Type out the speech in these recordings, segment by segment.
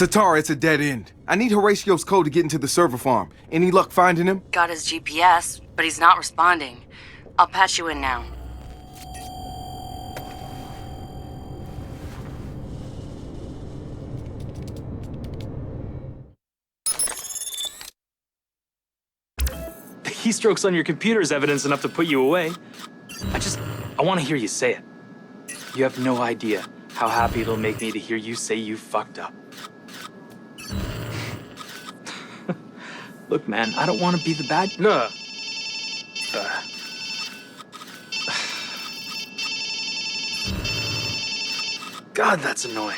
Satara, it's a dead end. I need Horatio's code to get into the server farm. Any luck finding him? Got his GPS, but he's not responding. I'll patch you in now. The keystrokes on your computer is evidence enough to put you away. I want to hear you say it. You have no idea how happy it'll make me to hear you say you fucked up. Look, man, I don't want to be the bad... No. God, that's annoying.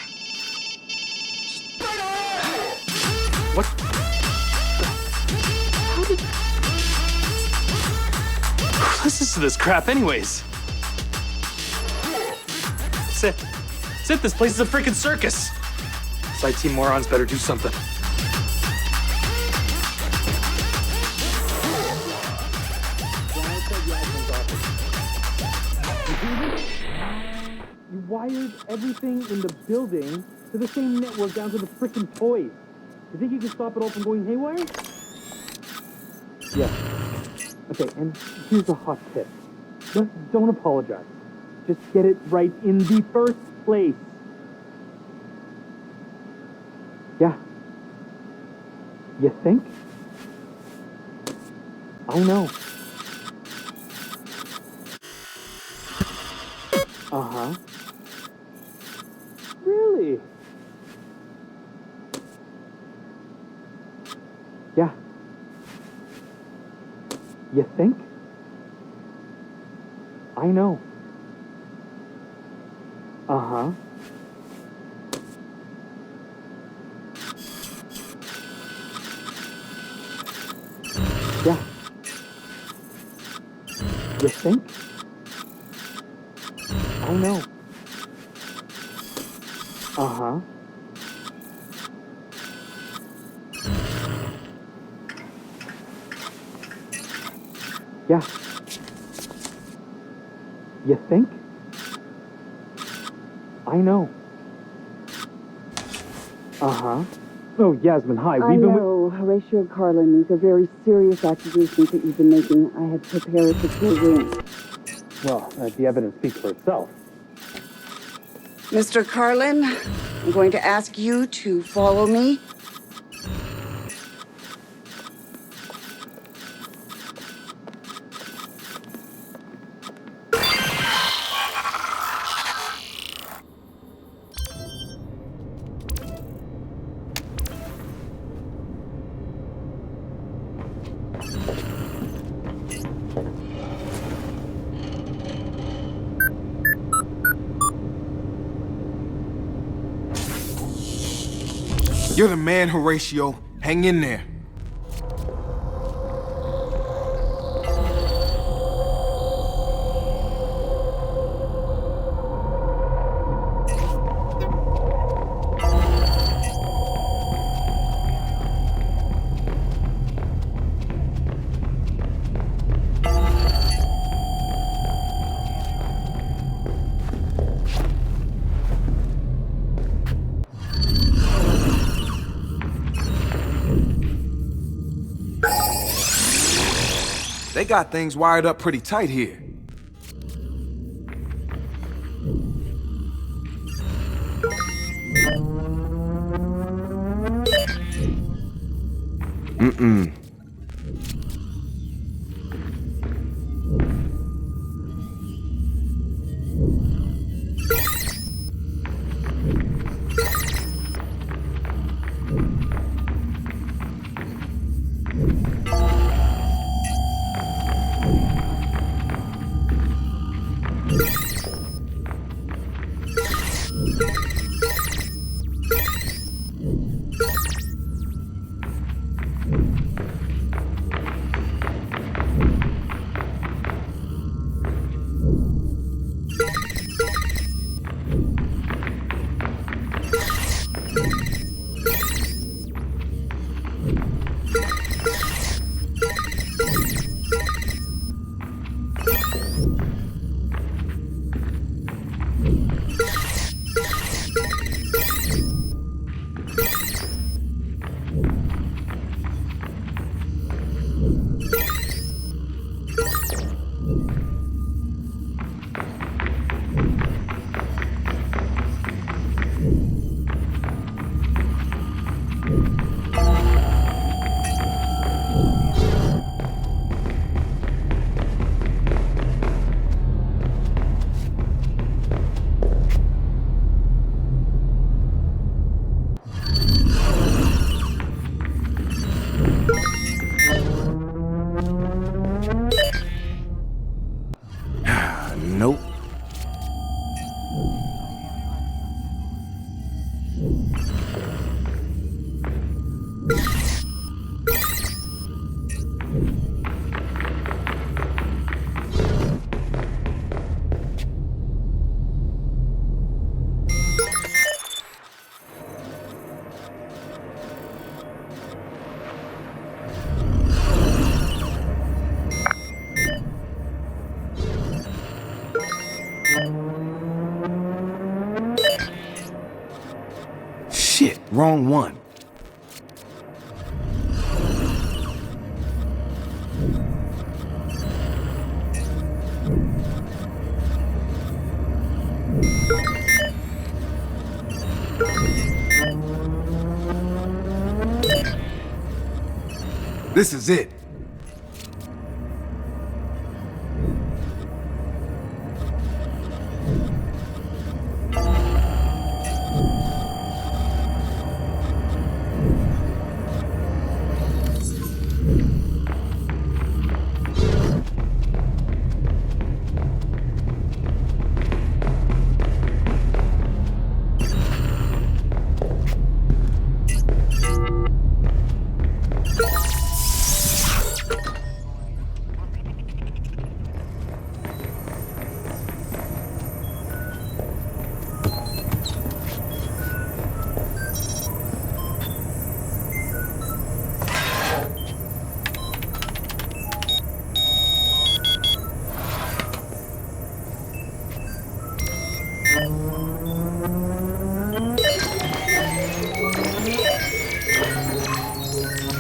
What? How did... Who listens to this crap anyways? Sit. This place is a freaking circus. Side team morons better do something. You wired everything in the building to the same network down to the frickin' toys. You think you can stop it all from going haywire? Yeah. Okay, and here's a hot tip. Don't apologize. Just get it right in the first place. Yeah. You think? I know. Uh-huh. Really? Yeah. You think? I know. Uh-huh. Yeah. You think? I know. Uh-huh. Yeah. You think? I know. Uh-huh. Oh, Yasmin, hi. I know, Horatio Carlin. These are very serious accusations that you've been making. I had prepared to kill you. Well, the evidence speaks for itself. Mr. Carlin, I'm going to ask you to follow me. You're the man, Horatio. Hang in there. They got things wired up pretty tight here. Nope. Shit, wrong one. This is it.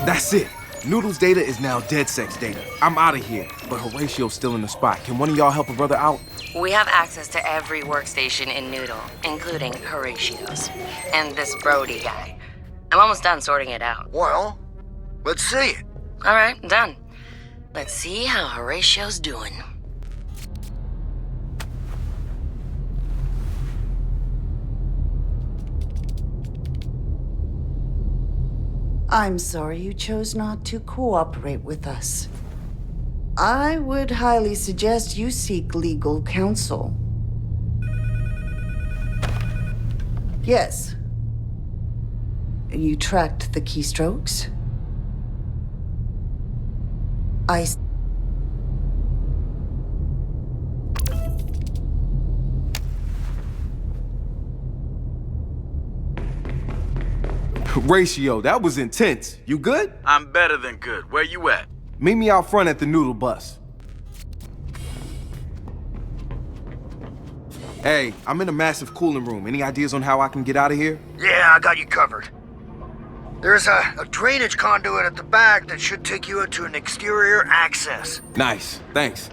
That's it. Noodle's data is now DeadSec's data. I'm out of here, but Horatio's still in the spot. Can one of y'all help a brother out? We have access to every workstation in Nudle, including Horatio's. And this Brody guy. I'm almost done sorting it out. Well, let's see it. All right, done. Let's see how Horatio's doing. I'm sorry you chose not to cooperate with us. I would highly suggest you seek legal counsel. Yes. You tracked the keystrokes? Horatio, that was intense. You good? I'm better than good. Where you at? Meet me out front at the Noodle bus. Hey, I'm in a massive cooling room. Any ideas on how I can get out of here? Yeah, I got you covered. There's a drainage conduit at the back that should take you into an exterior access. Nice, thanks.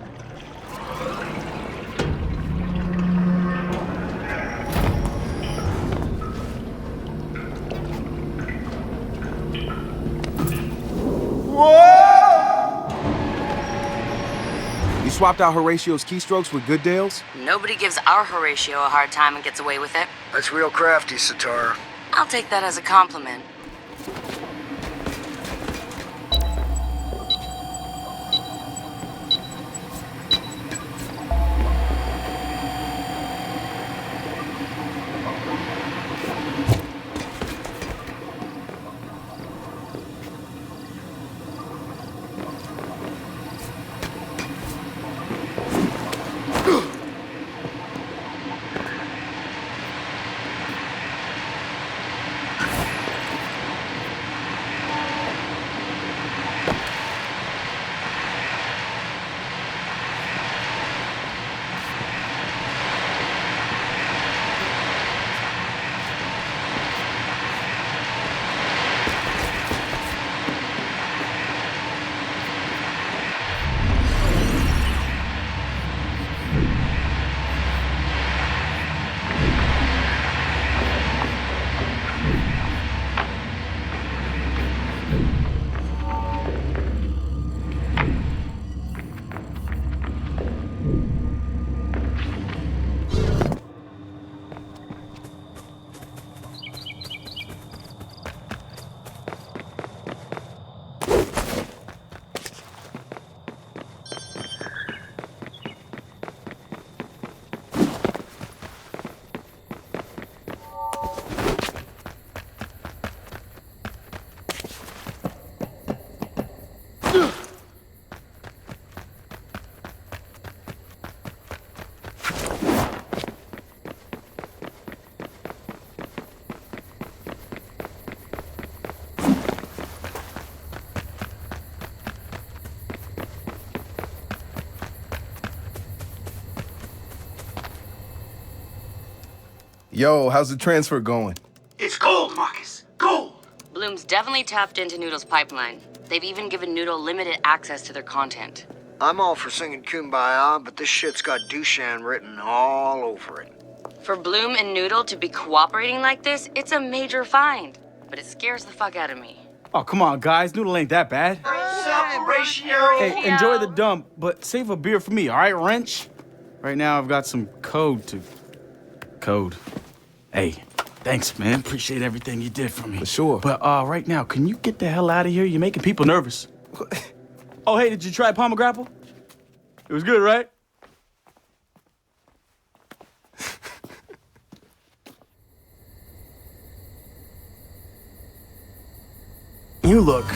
You swapped out Horatio's keystrokes with Goodale's? Nobody gives our Horatio a hard time and gets away with it. That's real crafty, Sitar. I'll take that as a compliment. Yo, how's the transfer going? It's gold, Marcus. Gold. Bloom's definitely tapped into Noodle's pipeline. They've even given Noodle limited access to their content. I'm all for singing Kumbaya, but this shit's got Dushan written all over it. For Bloom and Noodle to be cooperating like this, it's a major find. But it scares the fuck out of me. Oh, come on, guys. Noodle ain't that bad. Hey, enjoy the dump, but save a beer for me, all right, Wrench? Right now, I've got some code. Hey, thanks, man. Appreciate everything you did for me. For sure. But right now, can you get the hell out of here? You're making people nervous. Oh, hey, did you try Palmer Grapple? It was good, right? You look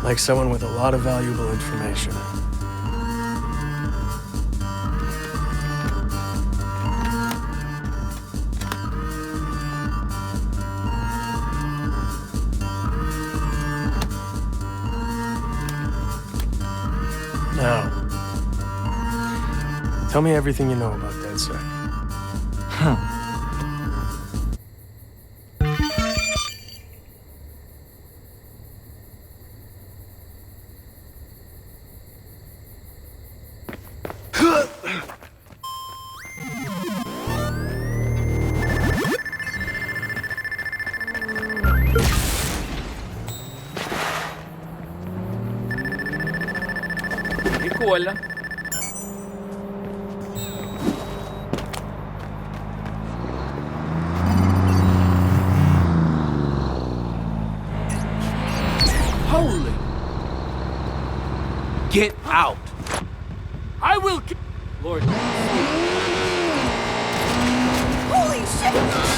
like someone with a lot of valuable information. Now, tell me everything you know about DedSec. Recuerda. Holy! Get out! I will. Lord. Holy shit!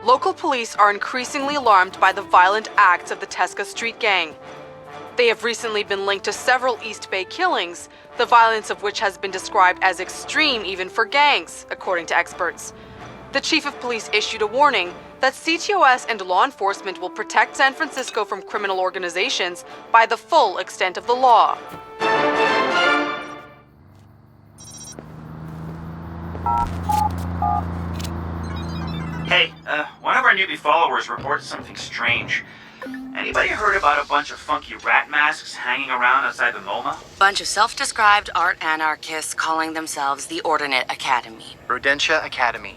Local police are increasingly alarmed by the violent acts of the Tesca Street Gang. They have recently been linked to several East Bay killings, the violence of which has been described as extreme even for gangs, according to experts. The chief of police issued a warning that CTOS and law enforcement will protect San Francisco from criminal organizations by the full extent of the law. Hey, one of our newbie followers reported something strange. Anybody heard about a bunch of funky rat masks hanging around outside the MoMA? Bunch of self-described art anarchists calling themselves the Ordinate Academy. Rodentia Academy.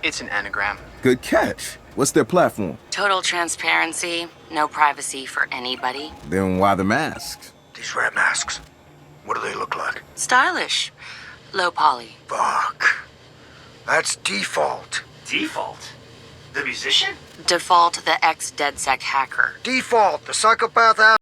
It's an anagram. Good catch. What's their platform? Total transparency, no privacy for anybody. Then why the masks? These rat masks, what do they look like? Stylish. Low poly. Fuck. That's Default. Default? The musician? Default, the ex-DedSec hacker. Default, the psychopath